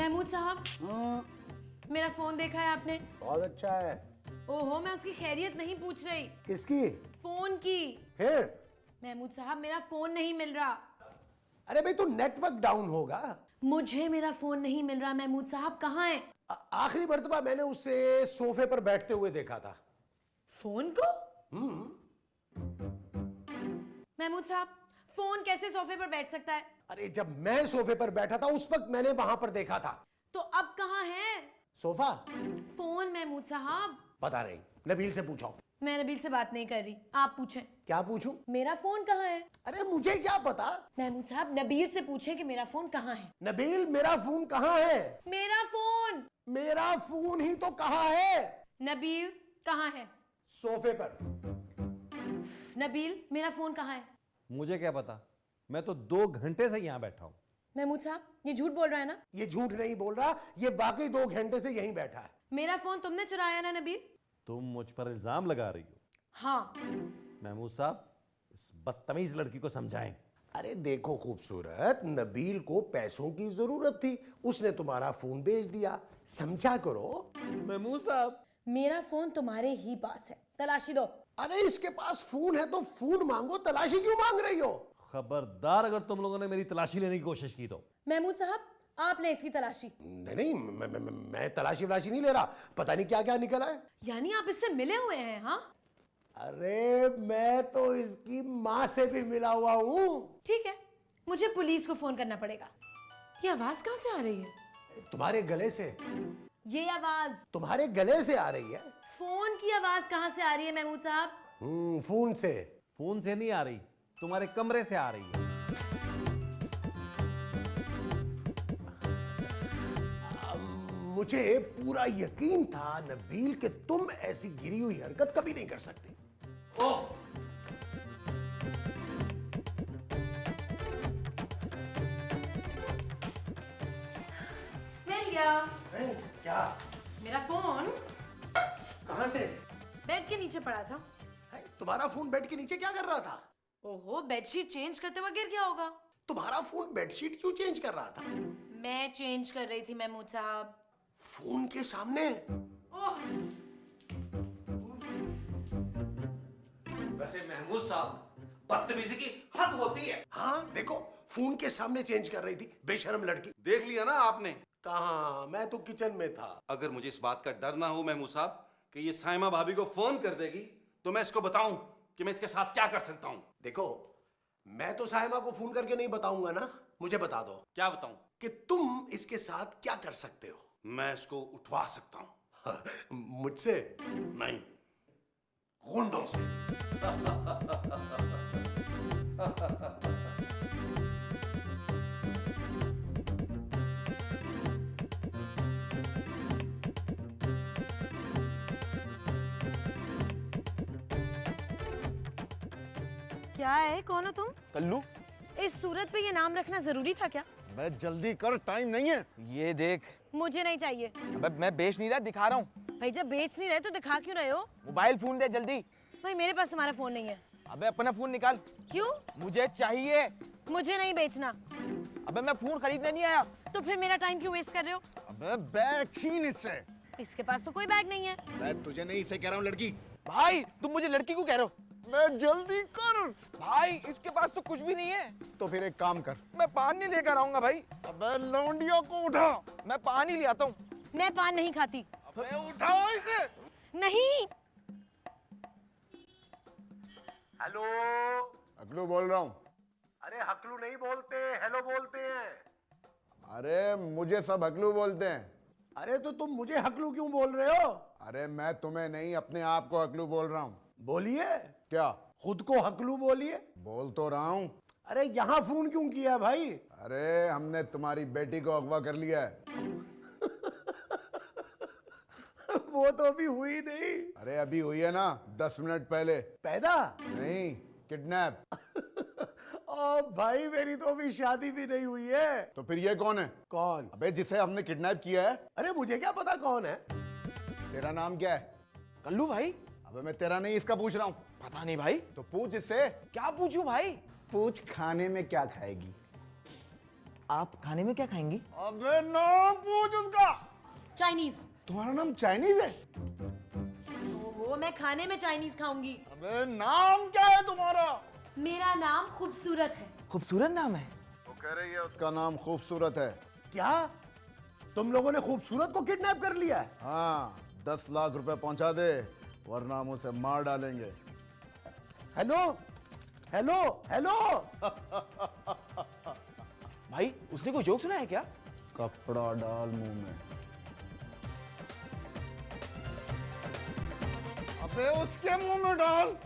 महमूद साहब, मेरा फोन देखा है आपने? बहुत अच्छा है। ओहो, मैं उसकी खैरियत नहीं पूछ रही, किसकी? फोन की। फिर? महमूद साहब, मेरा फोन नहीं मिल रहा। अरे भाई, तो नेटवर्क डाउन होगा। मुझे मेरा फोन नहीं मिल रहा। महमूद साहब कहाँ है? आखिरी मर्तबा मैंने उसे सोफे पर बैठते हुए देखा था। फोन को? महमूद साहब, फोन कैसे सोफे पर बैठ सकता है? अरे जब मैं सोफे पर बैठा था उस वक्त मैंने वहां पर देखा था। तो अब कहाँ है सोफा? फोन? महमूद साहब, पता नहीं, नबील से पूछो। मैं नबील से बात नहीं कर रही, आप पूछें। क्या पूछूं? मेरा फोन कहाँ है? अरे मुझे क्या पता। महमूद साहब, नबील से पूछे कि मेरा फोन कहाँ है। नबील, मेरा फोन कहाँ है? मेरा फोन? मेरा फोन ही तो कहाँ है? नबील कहाँ है? सोफे पर। नबील, मेरा फोन कहाँ है? मुझे क्या पता, मैं तो 2 घंटे से यहाँ बैठा हूँ। महमूद साहब, ये झूठ बोल रहा है ना? ये झूठ नहीं बोल रहा, ये वाकई 2 घंटे से यहीं बैठा है। मेरा फोन तुमने चुराया ना नबील? तुम मुझ पर इल्जाम लगा रही हो। हाँ। महमूद साहब, इस बदतमीज लड़की को समझाएं। अरे देखो खूबसूरत, नबील को पैसों की जरूरत थी, उसने तुम्हारा फोन बेच दिया, समझा करो। महमूद साहब, मेरा फोन तुम्हारे ही पास है, तलाशी दो। अरे इसके पास फोन है तो फोन मांगो, तलाशी क्यों मांग रही हो? खबरदार अगर तुम लोगों ने मेरी तलाशी लेने की कोशिश की तो। महमूद साहब, आप ले इसकी तलाशी। नहीं नहीं, मैं तलाशी वलाशी नहीं ले रहा, पता नहीं क्या क्या निकला है। यानी आप इससे मिले हुए हैं? हाँ, अरे मैं तो इसकी माँ से भी मिला हुआ हूँ। ठीक है, मुझे पुलिस को फोन करना पड़ेगा। ये आवाज कहाँ से आ रही है? तुम्हारे गले से। ये आवाज तुम्हारे गले से आ रही है। फोन की आवाज कहाँ से आ रही है महमूद साहब? फोन से। फोन से नहीं आ रही, तुम्हारे कमरे से आ रही है। मुझे पूरा यकीन था नबील कि तुम ऐसी गिरी हुई हरकत कभी नहीं कर सकते। मिल गया। क्या? मेरा फोन कहां से? बेड के नीचे पड़ा था। तुम्हारा फोन बेड के नीचे क्या कर रहा था? ओहो, बेडशीट चेंज करते वक्त गिर गया होगा। तुम्हारा फोन बेडशीट क्यों चेंज कर रहा था? मैं चेंज कर रही थी महमूद साहब। फोन के सामने? वैसे महमूद साहब, बदतमीजी की हद होती है। हाँ देखो, फोन के सामने चेंज कर रही थी, बेशर्म लड़की। देख लिया ना आपने? कहाँ, मैं तो किचन में था। अगर मुझे इस बात का डर ना हो महमूद साहब कि ये साइमा भाभी को फोन कर देगी, तो मैं इसको बताऊं कि मैं इसके साथ क्या कर सकता हूं। देखो, मैं तो साहिबा को फोन करके नहीं बताऊंगा ना, मुझे बता दो। क्या बताऊं? कि तुम इसके साथ क्या कर सकते हो। मैं इसको उठवा सकता हूं। मुझसे नहीं, गुंडों से। क्या है, कौन हो तुम? कल्लू, इस सूरत पे ये नाम रखना जरूरी था क्या? मैं जल्दी कर, टाइम नहीं है। ये देख। मुझे नहीं चाहिए। अबे मैं बेच नहीं रहा, दिखा रहा हूँ। भाई जब बेच नहीं रहे तो दिखा क्यों रहे हो? मोबाइल फोन दे जल्दी। भाई मेरे पास तुम्हारा फोन नहीं है। अबे अपना फोन निकाल। क्यों? मुझे चाहिए। मुझे नहीं बेचना। अबे मैं फोन खरीदने नहीं आया। तो फिर मेरा टाइम क्यों वेस्ट कर रहे हो? अबे बैग छीन इससे। इसके पास तो कोई बैग नहीं है। मैं तुझे नहीं इसे कह रहा हूँ लड़की। भाई तुम मुझे लड़की को कह रहे हो? मैं जल्दी कर। भाई इसके पास तो कुछ भी नहीं है। तो फिर एक काम कर, मैं पानी लेकर आऊंगा भाई। अबे लौंडिया को उठा। मैं पानी ले आता हूँ। मैं पान नहीं खाती। अबे उठाओ इसे। नहीं। हेलो। अगलू बोल रहा हूँ। अरे हकलू नहीं बोलते, हेलो बोलते हैं। अरे मुझे सब अगलू बोलते हैं। अरे तो तुम मुझे हकलू क्यों बोल रहे हो? अरे मैं तुम्हें नहीं, अपने आप को अगलू बोल रहा हूँ। बोलिए। क्या? खुद को हकलू बोलिए। बोल तो रहा हूँ। अरे यहाँ फोन क्यों किया भाई? अरे हमने तुम्हारी बेटी को अगवा कर लिया है। वो तो अभी हुई नहीं। अरे अभी हुई है ना, 10 मिनट पहले। पैदा? नहीं, किडनैप। ओ भाई, मेरी तो अभी शादी भी नहीं हुई है। तो फिर ये कौन है? कौन? अबे जिसे हमने किडनैप किया है। अरे मुझे क्या पता कौन है। तेरा नाम क्या है? कल्लू भाई। अबे मैं तेरा नहीं, इसका पूछ रहा हूँ। पता नहीं भाई। तो पूछ इससे। क्या पूछूं भाई? पूछ खाने में क्या खाएगी। आप खाने में क्या खाएंगी? अबे नाम पूछ उसका। चाइनीज। तुम्हारा नाम चाइनीज है? वो मैं खाने में चाइनीज खाऊंगी। अबे नाम क्या है तुम्हारा? मेरा नाम खूबसूरत है। खूबसूरत नाम है। वो कह रही है उसका नाम खूबसूरत है। क्या तुम लोगों ने खूबसूरत को किडनैप कर लिया है? हाँ, 10 लाख रुपए पहुंचा दे वरना हम उसे मार डालेंगे। Hello hello hello. भाई उसने कोई जोक सुना है क्या? कपड़ा डाल मुंह में। अबे उसके मुंह में डाल।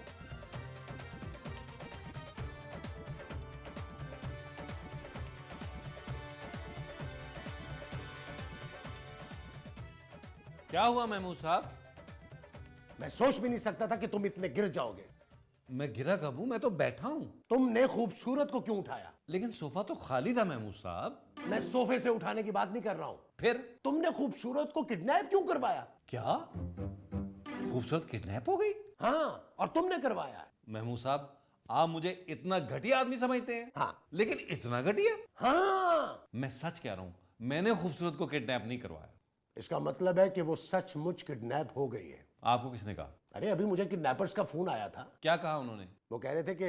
क्या हुआ महमूद साहब? मैं सोच भी नहीं सकता था कि तुम इतने गिर जाओगे। मैं गिरा कब हूं? मैं तो बैठा हूं। तुमने खूबसूरत को क्यों उठाया? लेकिन सोफा तो खाली था महमूद साहब। मैं सोफे से उठाने की बात नहीं कर रहा हूं। फिर तुमने खूबसूरत को किडनैप क्यों करवाया? क्या खूबसूरत किडनैप हो गई? हाँ, और तुमने करवाया है। महमूद साहब, आप मुझे इतना घटिया आदमी समझते हैं? हाँ। लेकिन इतना घटिया? हाँ, मैं सच कह रहा हूं, मैंने खूबसूरत को किडनैप नहीं करवाया। इसका मतलब है कि वो सचमुच किडनैप हो गई है। आपको किसने कहा? अरे अभी मुझे किडनैपर्स का फोन आया था। क्या कहा उन्होंने? वो कह रहे थे कि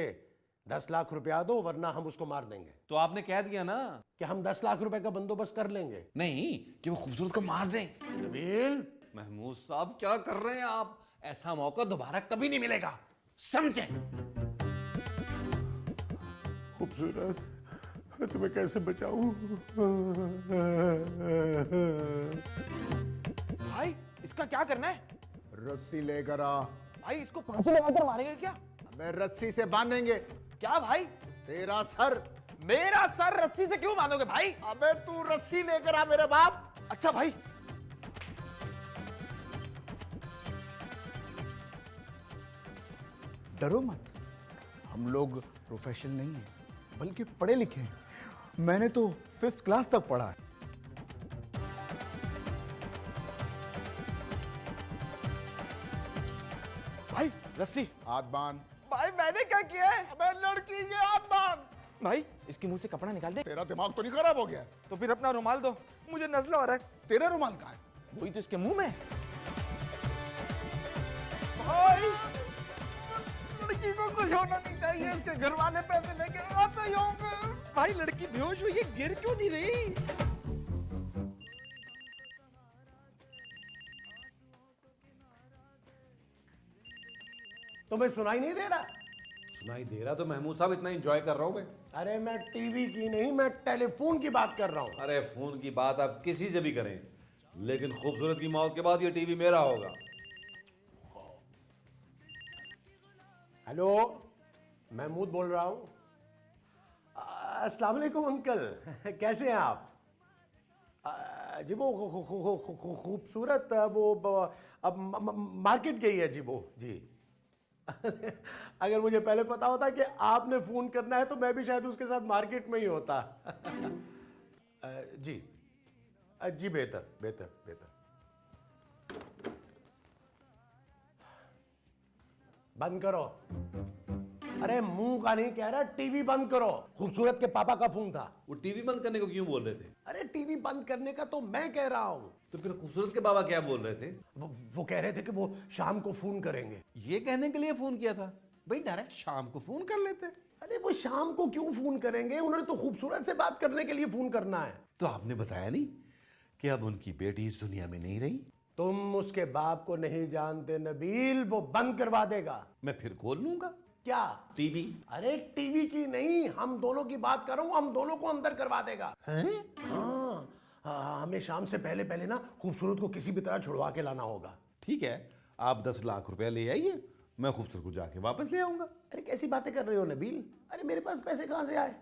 10 लाख रुपया दो वरना हम उसको मार देंगे। तो आपने कह दिया ना कि हम 10 लाख रुपए का बंदोबस्त कर लेंगे। नहीं कि वो खूबसूरत को मार दें। नबील, महमूद साहब क्या कर रहे हैं आप? ऐसा मौका दोबारा कभी नहीं मिलेगा, समझे? खूबसूरत, मैं तुम्हें कैसे बचाऊं? भाई इसका क्या करना है? रस्सी लेकर आ। भाई इसको फांसी लगाकर मारेंगे क्या? अबे रस्सी से बांधेंगे क्या भाई? तेरा सर। मेरा सर रस्सी से क्यों बांधोगे भाई? अबे तू रस्सी लेकर आ मेरे बाप। अच्छा भाई। डरो मत, हम लोग प्रोफेशनल नहीं हैं बल्कि पढ़े लिखे हैं। मैंने तो 5th क्लास तक पढ़ा है। भाई रस्सी। हाथ बांध। भाई मैंने क्या किया है? अबे लड़की के हाथ बांध। भाई इसके मुंह से कपड़ा निकाल दे। तेरा दिमाग तो नहीं खराब हो गया? तो फिर अपना रुमाल दो, मुझे नजला हो रहा है। तेरा रुमाल कहाँ है? वही तो इसके मुंह में। भाई लड़की को कुछ होना नहीं चाहिए, इसके घर वाले पैसे लेके आते ही होंगे। भाई लड़की बेहोश हुई है, गिर क्यों नहीं रही? तुम्हें सुनाई नहीं दे रहा? सुनाई दे रहा तो महमूद साहब इतना एंजॉय कर रहा हूं मैं। अरे मैं टीवी की नहीं, मैं टेलीफोन की बात कर रहा हूं। अरे फोन की बात आप किसी से भी करें, लेकिन खूबसूरत की मौत के बाद ये टीवी मेरा होगा। हेलो, महमूद बोल रहा हूं। अस्सलाम वालेकुम अंकल, कैसे हैं आप? जी वो खूबसूरत वो अब मार्केट गई है जी वो जी। अगर मुझे पहले पता होता कि आपने फोन करना है तो मैं भी शायद उसके साथ मार्केट में ही होता। जी जी, बेहतर बेहतर बेहतर। बंद करो। अरे मुंह का नहीं कह रहा, टीवी बंद करो। खूबसूरत के पापा का फोन था। वो टीवी बंद करने को क्यों बोल रहे थे? अरे टीवी बंद करने का तो मैं कह रहा हूं। तो फिर खूबसूरत के बाबा क्या बोल रहे थे? वो कह रहे थे कि वो शाम को फोन करेंगे। ये कहने के लिए फोन किया था? भाई डायरेक्ट शाम को फोन कर लेते। अरे वो शाम को क्यों फोन करेंगे? उन्होंने तो खूबसूरत से बात करने के लिए फोन करना है। तो आपने बताया नहीं कि अब उनकी बेटी इस दुनिया में नहीं रही? तुम उसके बाप को नहीं जानते नबील, वो बंद करवा देगा। मैं फिर खोल लूंगा क्या टीवी? अरे टीवी की नहीं, हम दोनों की बात कर रहा हूं। हम दोनों को अंदर करवा देगा। हाँ, हमें शाम से पहले पहले ना खूबसूरत को किसी भी तरह छुड़वा के लाना होगा। ठीक है, आप 10 लाख रुपया ले आइए, मैं खूबसूरत को जाके वापस ले आऊंगा। अरे कैसी बातें कर रहे हो नबील? अरे मेरे पास पैसे कहां से आए?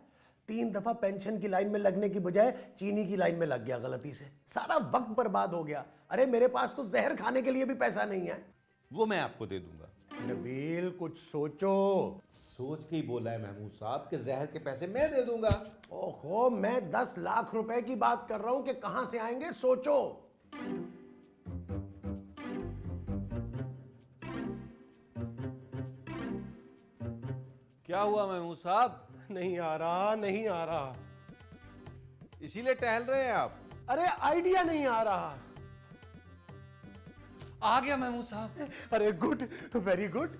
3 दफा पेंशन की लाइन में लगने की बजाय चीनी की लाइन में लग गया गलती से, सारा वक्त बर्बाद हो गया। अरे मेरे पास तो जहर खाने के लिए भी पैसा नहीं है। वो मैं आपको दे दूंगा। नबील कुछ सोचो। सोच के ही बोला है महमूद साहब कि जहर के पैसे मैं दे दूंगा। ओहो, मैं 10 लाख रुपए की बात कर रहा हूं कि कहां से आएंगे, सोचो। क्या हुआ महमूद साहब? नहीं आ रहा, नहीं आ रहा। इसीलिए टहल रहे हैं आप? अरे आइडिया नहीं आ रहा। आ गया महमूद साहब। अरे गुड, वेरी गुड।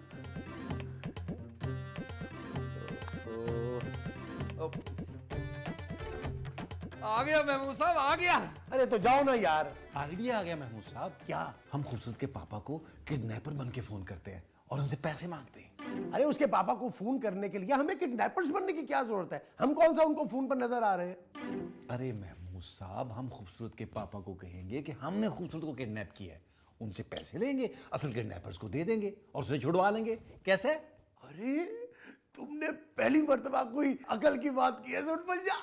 आ गया महमूद साहब, आ गया। अरे तो जाओ ना यार। आइडिया आ गया महमूद साहब। क्या? हम खूबसूरत के पापा को किडनैपर बन के फोन करते हैं और उनसे पैसे मांगते हैं। अरे उसके पापा को फोन करने के लिए हमें किडनैपर्स बनने की क्या जरूरत है? हम कौन सा उनको फोन पर नजर आ रहे हैं? अरे महमूद साहब, हम खूबसूरत के पापा को कहेंगे कि हमने खूबसूरत को किडनैप किया है, उनसे पैसे लेंगे, असल किडनैपर्स को दे देंगे और उसे छुड़वा लेंगे। कैसे? अरे तुमने पहली मर्तबा कोई अकल की बात की है। सुन बन जा।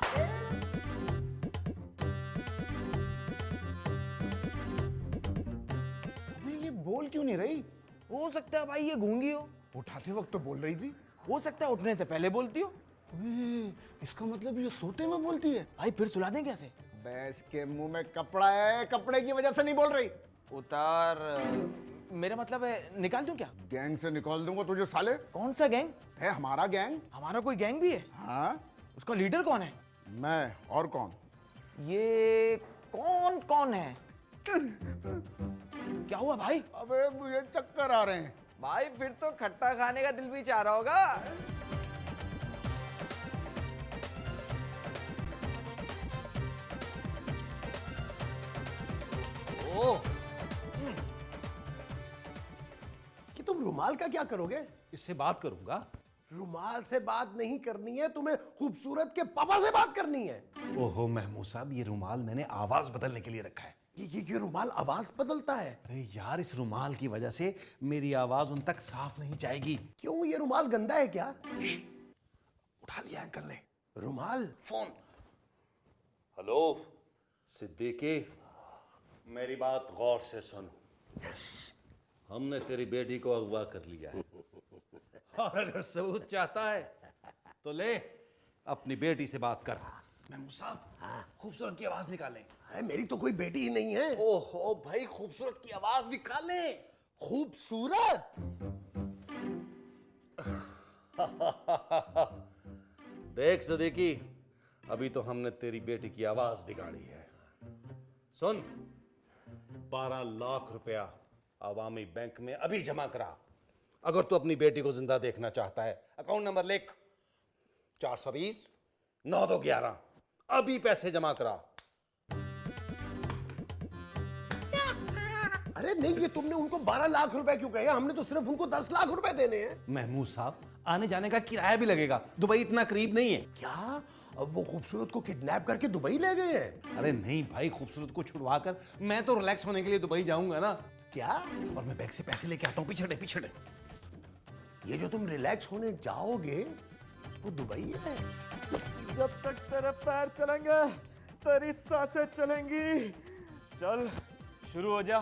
अबे ये बोल क्यों नहीं रही? हो सकता है भाई ये गूंगी हो, उठाते वक्त तो बोल रही थी। हो सकता है उठने से पहले बोलती हो। अबे, इसका मतलब ये सोते में बोलती है। भाई फिर सुला दें कैसे? भैंस के मुंह में कपड़ा है, कपड़े की वजह से नहीं बोल रही। उतार, मेरा मतलब है निकाल दूं क्या? गैंग से निकाल दूंगा तुझे साले। कौन सा गैंग? है हमारा गैंग। हमारा कोई गैंग भी है? हाँ, उसका लीडर कौन है? मैं और कौन? ये कौन कौन है? क्या हुआ भाई? अबे मुझे चक्कर आ रहे हैं। भाई फिर तो खट्टा खाने का दिल भी चाह रहा होगा। ओह, कि तुम रुमाल का क्या करोगे? इससे बात करूंगा। रुमाल से बात नहीं करनी है, तुम्हें खूबसूरत के पापा से बात करनी है। ओहो महमूद साहब, ये रुमाल मैंने आवाज बदलने के लिए रखा है। ये रुमाल आवाज बदलता है? अरे यार, इस रुमाल की वजह से मेरी आवाज उन तक साफ नहीं जाएगी। क्यों, ये रुमाल गंदा है क्या? उठा लिया अंकल ने रुमाल। फोन। हेलो सिद्दीकी, मेरी बात गौर से सुन। हमने तेरी बेटी को अगवा कर लिया है और अगर सबूत चाहता है तो ले अपनी बेटी से बात कर। महमूद साहब, खूबसूरत की आवाज निकालें। अरे मेरी तो कोई बेटी ही नहीं है। ओहो भाई, खूबसूरत की आवाज निकालें। खूबसूरत? देख सिद्दीकी, अभी तो हमने तेरी बेटी की आवाज बिगाड़ी है। सुन, 12 लाख रुपया अवामी बैंक में अभी जमा करा। अगर तू अपनी बेटी को जिंदा देखना चाहता है, अकाउंट नंबर लिख 420 9211। अभी पैसे जमा करा। अरे नहीं, ये तुमने उनको 12 लाख रुपए क्यों कहे? हमने तो सिर्फ उनको 10 लाख रुपए देने हैं। महमूद साहब, आने जाने का किराया भी लगेगा, दुबई इतना करीब नहीं है। क्या अब वो खूबसूरत को किडनैप करके दुबई ले गए हैं? अरे नहीं भाई, खूबसूरत को छुड़वा कर मैं तो रिलैक्स होने के लिए दुबई जाऊंगा ना। क्या? और मैं बैंक से पैसे लेके आता हूँ। पीछे पीछे। ये जो तुम रिलैक्स होने जाओगे वो दुबई है? जब तक तेरे पैर चलेंगे तेरी सांसें चलेंगी। चल शुरू हो जा।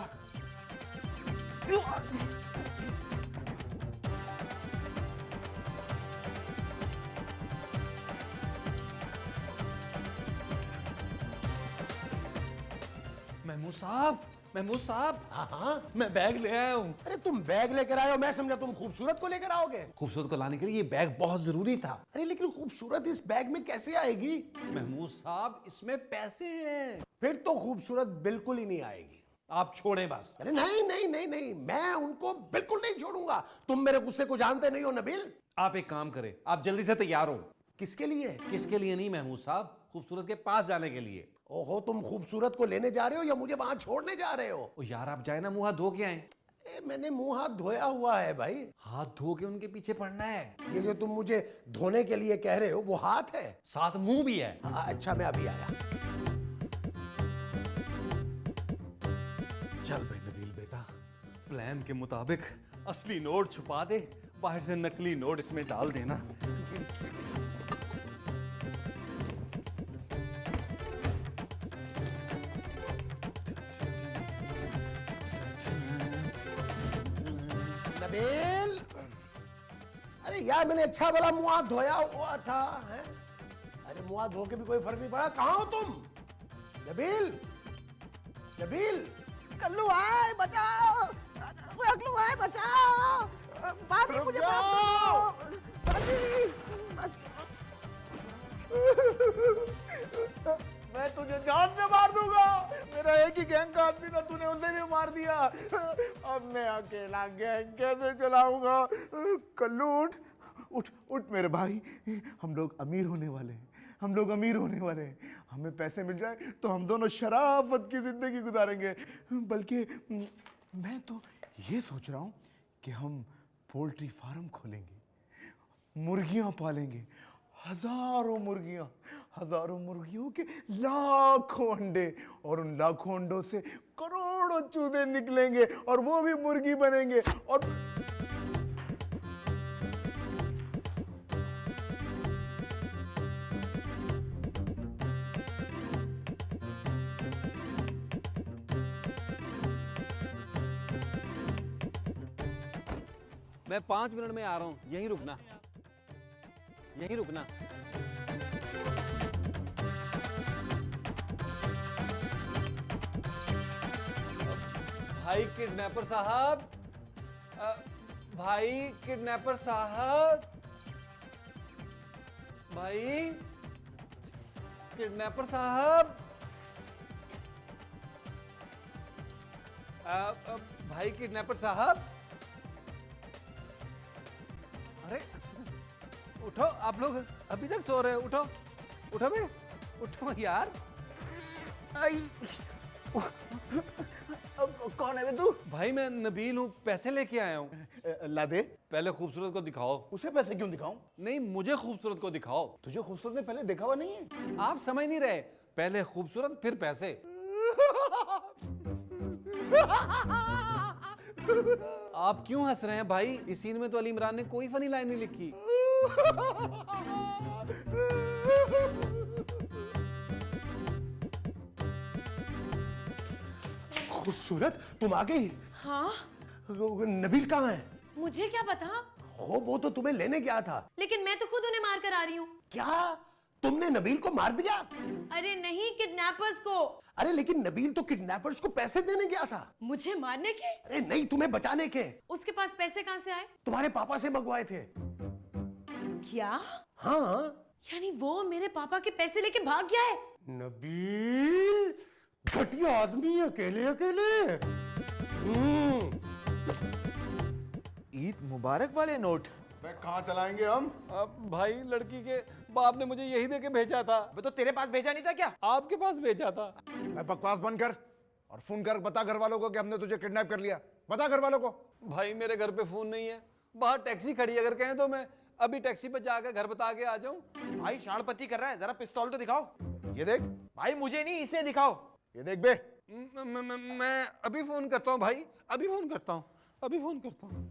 महमूद साहब, महमूद साहब, हाँ, मैं बैग ले आया हूँ। अरे तुम बैग लेकर आए हो, मैं समझा तुम खूबसूरत को लेकर आओगे। खूबसूरत को लाने के लिए ये बैग बहुत जरूरी था। अरे लेकिन खूबसूरत इस बैग में कैसे आएगी? महमूद साहब, इसमें पैसे हैं। फिर तो खूबसूरत बिल्कुल ही नहीं आएगी। आप छोड़ें बस। अरे नहीं नहीं नहीं नहीं, मैं उनको बिल्कुल नहीं छोड़ूंगा। तुम मेरे गुस्से को जानते नहीं हो नबील। आप एक काम करें, आप जल्दी से तैयार हो। किसके लिए? किसके लिए नहीं महमूद साहब, खूबसूरत के पास जाने के लिए। ओहो, तुम खूबसूरत को लेने जा रहे हो या मुझे वहां छोड़ने जा रहे हो? ओ यार, आप जाए ना, मुंह हाथ धो के आए। मैंने मुंह हाथ धोया हुआ है भाई। हाथ धो के उनके पीछे पड़ना है। ये जो तुम मुझे धोने के लिए कह रहे हो वो हाथ है? साथ मुंह भी है। अच्छा, मैं अभी आया। चल भाई नबील बेटा, प्लान के मुताबिक असली नोट छुपा दे, बाहर से नकली नोट इसमें डाल देना। नबील, अरे यार मैंने अच्छा भला मुंह हाथ धोया हुआ था है? अरे मुंह हाथ धो के भी कोई फर्क नहीं पड़ा। कहाँ हो तुम? नबील, नबील, कल्लू आए बचाओ, कल्लू आए बचाओ, भाभी मुझे बचाओ, भाभी। मैं तुझे जान से मार दूंगा। मेरा एक ही गैंग का आदमी था, तूने उसे भी मार दिया। अब मैं अकेला गैंग कैसे चलाऊंगा? कल्लू उठ उठ उठ मेरे भाई, हम लोग अमीर होने वाले हैं, हम लोग अमीर होने वाले हैं। हमें पैसे मिल जाए तो हम दोनों शराफत की जिंदगी गुजारेंगे। बल्कि मैं तो ये सोच रहा हूँ कि हम पोल्ट्री फार्म खोलेंगे, मुर्गियां पालेंगे, हजारों मुर्गियों के लाखों अंडे, और उन लाखों अंडों से करोड़ों चूजे निकलेंगे और वो भी मुर्गी बनेंगे। और मैं 5 मिनट में आ रहा हूँ, यहीं रुकना, यहीं रुकना। भाई किडनैपर साहब, भाई किडनैपर साहब, भाई किडनैपर साहब, भाई किडनैपर साहब, अरे उठो, आप लोग अभी तक सो रहे हो? उठो उठो बे, उठो यार। कौन है बे तू? भाई मैं नबील हूँ, पैसे लेके आया हूँ। ला दे। पहले खूबसूरत को दिखाओ। उसे पैसे क्यों दिखाऊं? नहीं, मुझे खूबसूरत को दिखाओ। तुझे खूबसूरत ने पहले देखा हुआ नहीं है? आप समझ नहीं रहे, पहले खूबसूरत फिर पैसे। आप क्यों हंस रहे हैं भाई? इस सीन में तो अली इमरान ने कोई फनी लाइन नहीं लिखी। खूबसूरत, तुम आ गई? हाँ, नबील कहाँ है? मुझे क्या पता, हो, वो तो तुम्हें लेने गया था। लेकिन मैं तो खुद उन्हें मार कर आ रही हूँ। क्या तुमने नबील को मार दिया? अरे नहीं, किडनैपर्स को। अरे लेकिन नबील तो किडनैपर्स को पैसे देने गया था। मुझे मारने के? अरे नहीं, तुम्हें बचाने के। उसके पास पैसे कहाँ से आए? तुम्हारे पापा से मंगवाए थे। क्या? हाँ। यानी वो मेरे पापा के पैसे लेके भाग गया है? नबील घटिया आदमी, अकेले अकेले। ईद मुबारक वाले नोट कहाँ चलाएंगे हम? भाई लड़की के बाप ने मुझे यही देके भेजा था। तो तेरे पास भेजा नहीं था क्या? आपके पास भेजा था। मैं बकवास बंद कर और फोन कर, बता घर वालों को कि हमने तुझे किडनैप कर लिया। बता घर वालों को। भाई मेरे घर पे फोन नहीं है, बाहर टैक्सी खड़ी, अगर कहें तो मैं अभी टैक्सी पे जाकर घर बता के आ जाऊं। भाई शाणपति कर रहा है, जरा पिस्तौल तो दिखाओ। ये देख। भाई मुझे नहीं, इसे दिखाओ। ये देख बे। मैं अभी फोन करता हूँ भाई, अभी फोन करता हूँ, अभी फोन करता हूँ।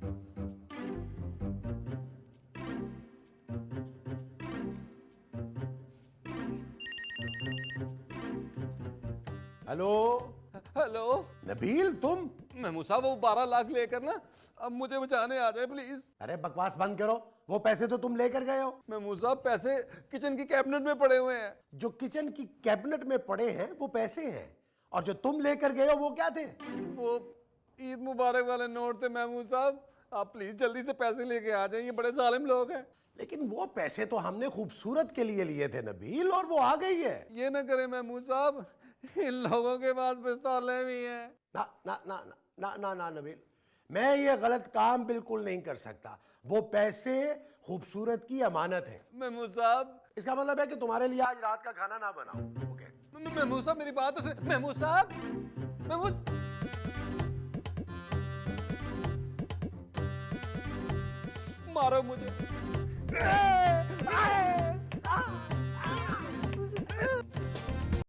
हेलो। हेलो नबील, तुम? महमूद साहब, वो 12 लाख लेकर ना अब मुझे बचाने आ जाए प्लीज। अरे बकवास बंद करो, वो पैसे तो तुम लेकर गए हो। महमूद साहब, पैसे किचन की कैबिनेट में पड़े हुए हैं। जो किचन की कैबिनेट में पड़े हैं वो पैसे हैं, और जो तुम लेकर गए हो वो क्या थे? वो ईद मुबारक वाले नोट थे महमूद साहब। आप प्लीज जल्दी से पैसे लेके आ जाइए, बड़े जालिम लोग हैं। लेकिन वो पैसे तो हमने खूबसूरत के लिए लिए थे नबील, और वो आ गई है। ये ना करें महमूद साहब, इन लोगों के पास पिस्तौलें भी हैं। ना ना ना ना ना ना ना नबील, मैं ये गलत काम बिल्कुल नहीं कर सकता। वो पैसे खूबसूरत की अमानत है। महमूद साहब, इसका मतलब है कि तुम्हारे लिए आज रात का खाना ना बनाऊं। ओके? महमूद साहब मेरी बात तो सुन। महमूद साहब, महमूद, मारो मुझे।